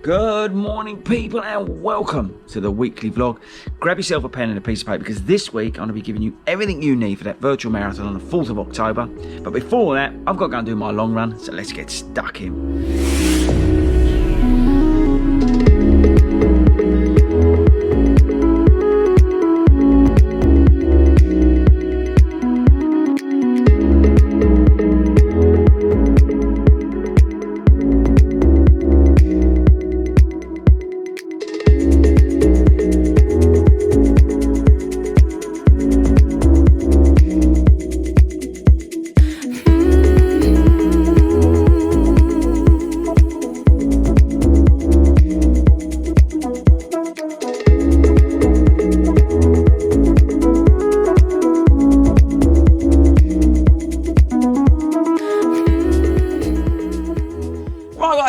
Good morning, people, and welcome to the weekly vlog. Grab yourself a pen and a piece of paper, because this week I'm going to be giving you everything you need for that virtual marathon on the 4th of October. But before that, I've got to go and do my long run, so let's get stuck in.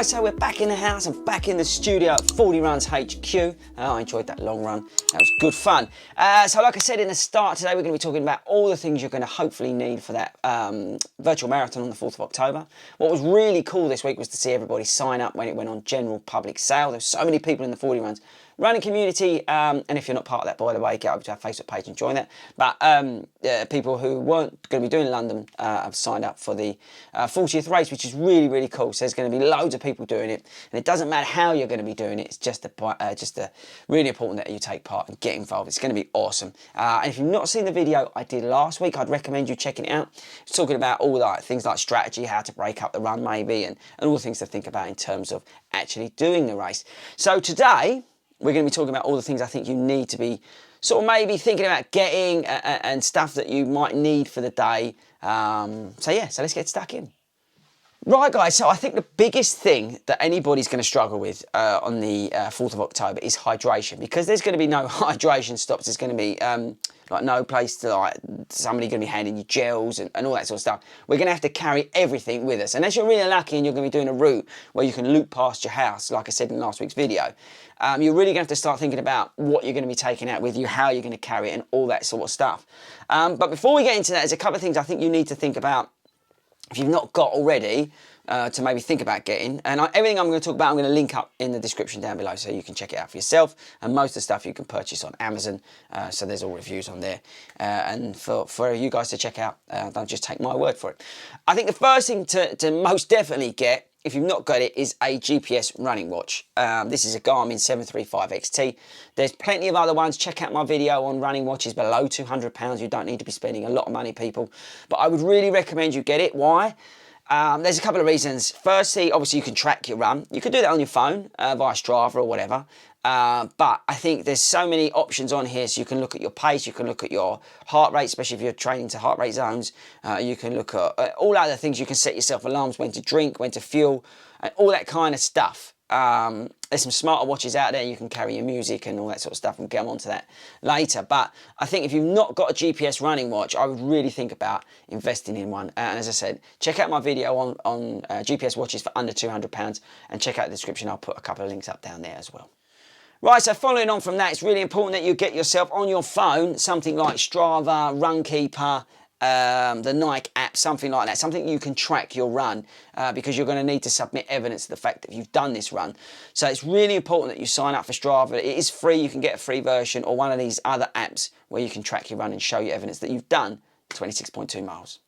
So we're back in the house and back in the studio at Fordy Runs HQ. I enjoyed that long run. That was good fun. So like I said in the start, today we're going to be talking about all the things you're going to hopefully need for that virtual marathon on the 4th of October. What was really cool this week was to see everybody sign up when it went on general public sale. There's so many people in the Fordy Runs running community, and if you're not part of that, by the way, get over to our Facebook page and join that. But people who weren't going to be doing London have signed up for the 40th race, which is really, really cool. So there's going to be loads of people doing it, and it doesn't matter how you're going to be doing it. It's just really important that you take part and get involved. It's going to be awesome. And if you've not seen the video I did last week, I'd recommend you checking it out. It's talking about all that things like strategy, how to break up the run maybe, and all the things to think about in terms of actually doing the race. So today, we're going to be talking about all the things I think you need to be sort of maybe thinking about getting and stuff that you might need for the day. So let's get stuck in. Right, guys, so I think the biggest thing that anybody's going to struggle with on the 4th of October is hydration, because there's going to be no hydration stops. There's going to be like no place to, like, somebody going to be handing you gels and all that sort of stuff. We're going to have to carry everything with us. Unless you're really lucky and you're going to be doing a route where you can loop past your house, like I said in last week's video, you're really going to have to start thinking about what you're going to be taking out with you, how you're going to carry it, and all that sort of stuff. But before we get into that, there's a couple of things I think you need to think about if you've not got already, to maybe think about getting. And everything I'm going to talk about, I'm going to link up in the description down below so you can check it out for yourself. And most of the stuff you can purchase on Amazon, so there's all reviews on there. And for you guys to check out, don't just take my word for it. I think the first thing to most definitely get, if you've not got it, is a GPS running watch. This is a Garmin 735 XT. There's plenty of other ones. Check out my video on running watches below £200. You don't need to be spending a lot of money, people. But I would really recommend you get it. Why? There's a couple of reasons. Firstly, obviously you can track your run. You can do that on your phone via Strava or whatever. But I think there's so many options on here. So you can look at your pace, you can look at your heart rate, especially if you're training to heart rate zones. You can look at all other things. You can set yourself alarms, when to drink, when to fuel, and all that kind of stuff. There's some smarter watches out there. You can carry your music and all that sort of stuff. We'll get on to that later. But I think if you've not got a GPS running watch, I would really think about investing in one. And as I said, check out my video on GPS watches for under £200, and check out the description. I'll put a couple of links up down there as well. Right, so following on from that, it's really important that you get yourself on your phone something like Strava, Runkeeper, the Nike app, something like that, something you can track your run, because you're going to need to submit evidence of the fact that you've done this run. So it's really important that you sign up for Strava. It is free. You can get a free version, or one of these other apps where you can track your run and show you evidence that you've done 26.2 miles.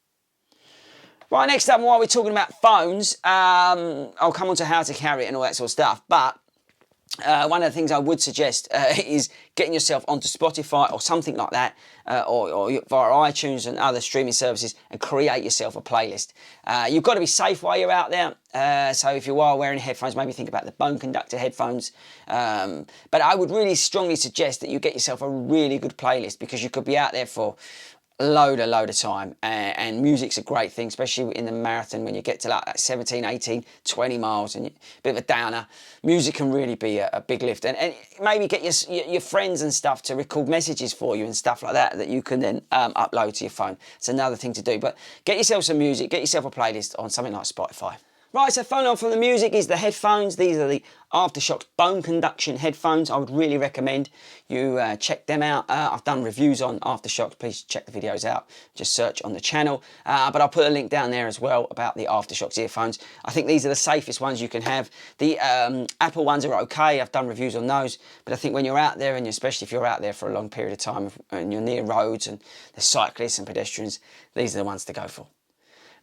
Right, next up, while we're talking about phones, I'll come on to how to carry it and all that sort of stuff, but one of the things I would suggest is getting yourself onto Spotify or something like that, or via iTunes and other streaming services, and create yourself a playlist. You've got to be safe while you're out there, so if you are wearing headphones, maybe think about the bone conductor headphones. But I would really strongly suggest that you get yourself a really good playlist, because you could be out there for load of time, and music's a great thing, especially in the marathon when you get to like 17, 18, 20 miles and a bit of a downer. Music can really be a big lift, and maybe get your friends and stuff to record messages for you and stuff like that you can then upload to your phone. It's another thing to do. But get yourself some music, get yourself a playlist on something like Spotify. Right, so following on from the music is the headphones. These are the Aftershokz bone conduction headphones. I would really recommend you check them out. I've done reviews on Aftershokz. Please check the videos out. Just search on the channel. But I'll put a link down there as well about the Aftershokz earphones. I think these are the safest ones you can have. The Apple ones are okay. I've done reviews on those. But I think when you're out there, and especially if you're out there for a long period of time and you're near roads and there's cyclists and pedestrians, these are the ones to go for.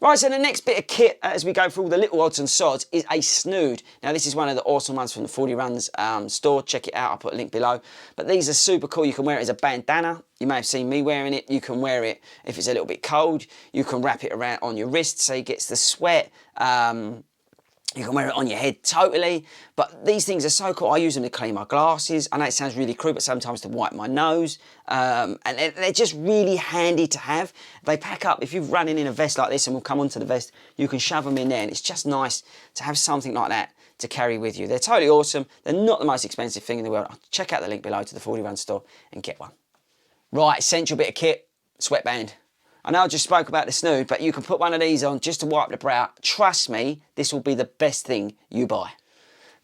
Right, so the next bit of kit as we go through all the little odds and sods is a snood. Now this is one of the awesome ones from the Fordy Runs store. Check it out, I'll put a link below. But these are super cool. You can wear it as a bandana. You may have seen me wearing it. You can wear it if it's a little bit cold. You can wrap it around on your wrist so it gets the sweat. You can wear it on your head totally, but these things are so cool. I use them to clean my glasses. I know it sounds really crude, but sometimes to wipe my nose. And they're just really handy to have. They pack up. If you're running in a vest like this, and we'll come onto the vest, you can shove them in there, and it's just nice to have something like that to carry with you. They're totally awesome. They're not the most expensive thing in the world. Check out the link below to the Fordy Runs store and get one. Right, essential bit of kit, sweatband. I know I just spoke about the snood, but you can put one of these on just to wipe the brow. Trust me, this will be the best thing you buy.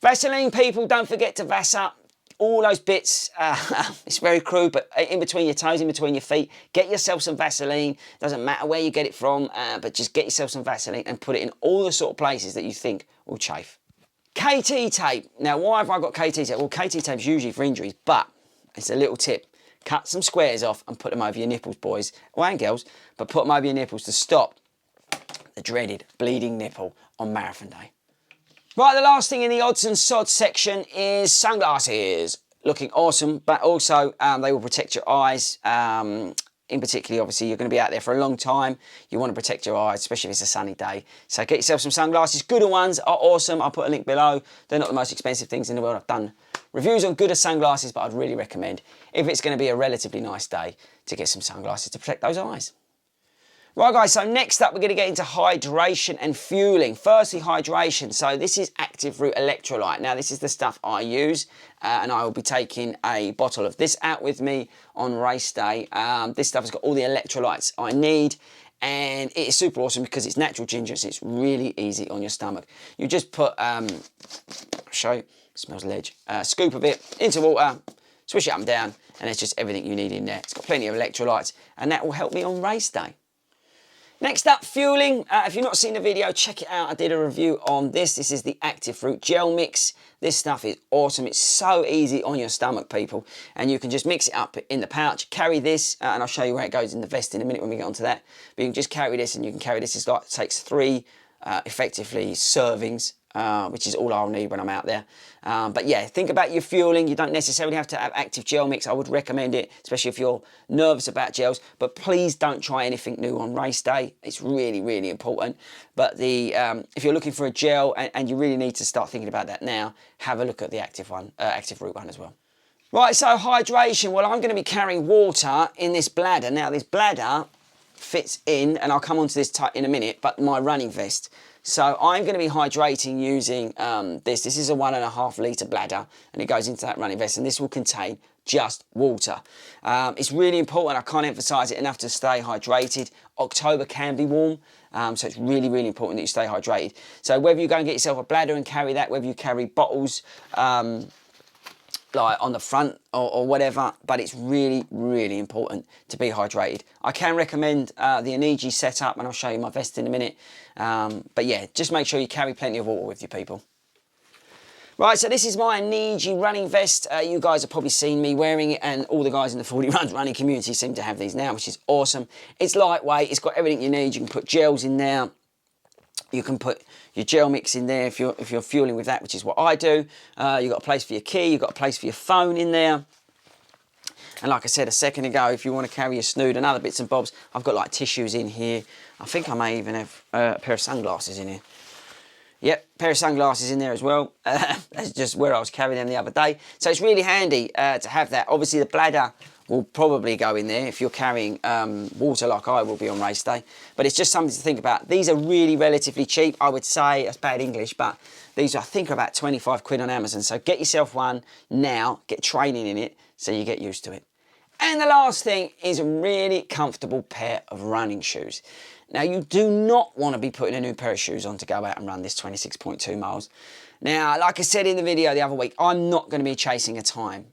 Vaseline, people, don't forget to Vass up. All those bits, it's very crude, but in between your toes, in between your feet, get yourself some Vaseline. Doesn't matter where you get it from, but just get yourself some Vaseline and put it in all the sort of places that you think will chafe. KT tape. Now, why have I got KT tape? Well, KT tape's usually for injuries, but it's a little tip. Cut some squares off and put them over your nipples, boys, and girls, but put them over your nipples to stop the dreaded bleeding nipple on marathon day. Right, the last thing in the odds and sods section is sunglasses. Looking awesome, but also they will protect your eyes. In particular, obviously, you're going to be out there for a long time. You want to protect your eyes, especially if it's a sunny day. So get yourself some sunglasses. Gooder ones are awesome. I'll put a link below. They're not the most expensive things in the world. I've done reviews on Gooder sunglasses, but I'd really recommend, if it's going to be a relatively nice day, to get some sunglasses to protect those eyes. Right, guys, so next up, we're going to get into hydration and fueling. Firstly, hydration. So this is Active Root Electrolyte. Now, this is the stuff I use, and I will be taking a bottle of this out with me on race day. This stuff has got all the electrolytes I need, and it is super awesome because it's natural ginger, so it's really easy on your stomach. You just put, I'll show you, it smells ledge, scoop of it into water, swish it up and down, and it's just everything you need in there. It's got plenty of electrolytes, and that will help me on race day. Next up, fueling. If you've not seen the video, check it out. I did a review on this. This is the Active Fruit Gel Mix. This stuff is awesome. It's so easy on your stomach, people. And you can just mix it up in the pouch. Carry this, and I'll show you where it goes in the vest in a minute when we get onto that. But you can just carry this, and you can carry this. It's like, it takes 3, effectively, servings. Which is all I'll need when I'm out there. But yeah, think about your fueling. You don't necessarily have to have active gel mix. I would recommend it, especially if you're nervous about gels. But please don't try anything new on race day. It's really, really important. But if you're looking for a gel and you really need to start thinking about that now, have a look at the Active Root one as well. Right, so hydration. Well, I'm going to be carrying water in this bladder. Now, this bladder fits in, and I'll come onto this in a minute, but my running vest. So I'm going to be hydrating using this. This is a 1.5 litre bladder, and it goes into that running vest, and this will contain just water. It's really important. I can't emphasise it enough to stay hydrated. October can be warm, so it's really, really important that you stay hydrated. So whether you go and get yourself a bladder and carry that, whether you carry bottles like on the front or whatever, but it's really, really important to be hydrated. I can recommend the Anti-chafe setup, and I'll show you my vest in a minute. But yeah, just make sure you carry plenty of water with you, people. Right, so this is my Anti-chafe running vest. You guys have probably seen me wearing it, and all the guys in the Fordy Runs running community seem to have these now, which is awesome. It's lightweight, it's got everything you need. You can put gels in there. You can put your gel mix in there if you're fueling with that, which is what I do. You've got a place for your key, you've got a place for your phone in there. And like I said a second ago, if you want to carry your snood and other bits and bobs, I've got like tissues in here. I think I may even have a pair of sunglasses in here. Yep, pair of sunglasses in there as well. That's just where I was carrying them the other day. So it's really handy to have that. Obviously the bladder will probably go in there if you're carrying water like I will be on race day. But it's just something to think about. These are really relatively cheap, I would say. That's bad English, but these I think are about 25 quid on Amazon. So get yourself one now, get training in it so you get used to it. And the last thing is a really comfortable pair of running shoes. Now, you do not want to be putting a new pair of shoes on to go out and run this 26.2 miles. Now, like I said in the video the other week, I'm not going to be chasing a time.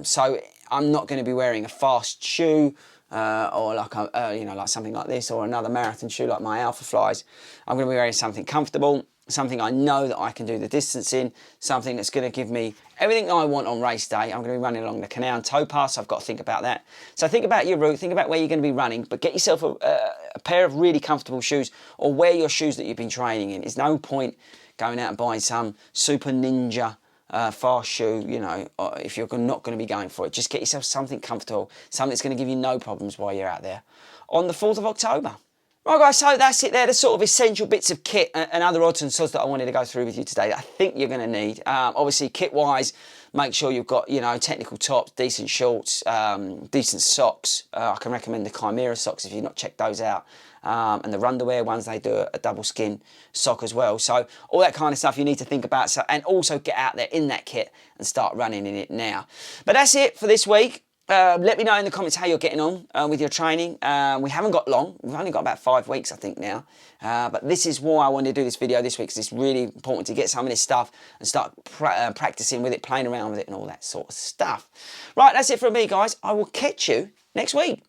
So I'm not going to be wearing a fast shoe or like like something like this, or another marathon shoe like my Alpha Flies. I'm going to be wearing something comfortable, something I know that I can do the distance in, something that's going to give me everything that I want on race day. I'm going to be running along the canal and towpath, so I've got to think about that. So think about your route, think about where you're going to be running, but get yourself a pair of really comfortable shoes, or wear your shoes that you've been training in. There's no point going out and buying some super ninja fast shoe, if you're not going to be going for it. Just get yourself something comfortable, something that's going to give you no problems while you're out there on the 4th of October. Right guys, so that's it there, the sort of essential bits of kit and other odds and sods that I wanted to go through with you today that I think you're going to need. Obviously, kit-wise, make sure you've got, technical tops, decent shorts, decent socks. I can recommend the Chimera socks if you've not checked those out. And the Runderwear ones, they do a double skin sock as well. So all that kind of stuff you need to think about. So, and also get out there in that kit and start running in it now. But that's it for this week. Let me know in the comments how you're getting on with your training. We haven't got long. We've only got about 5 weeks, I think, now. But this is why I wanted to do this video this week, because it's really important to get some of this stuff and start practicing with it, playing around with it and all that sort of stuff. Right, that's it from me, guys. I will catch you next week.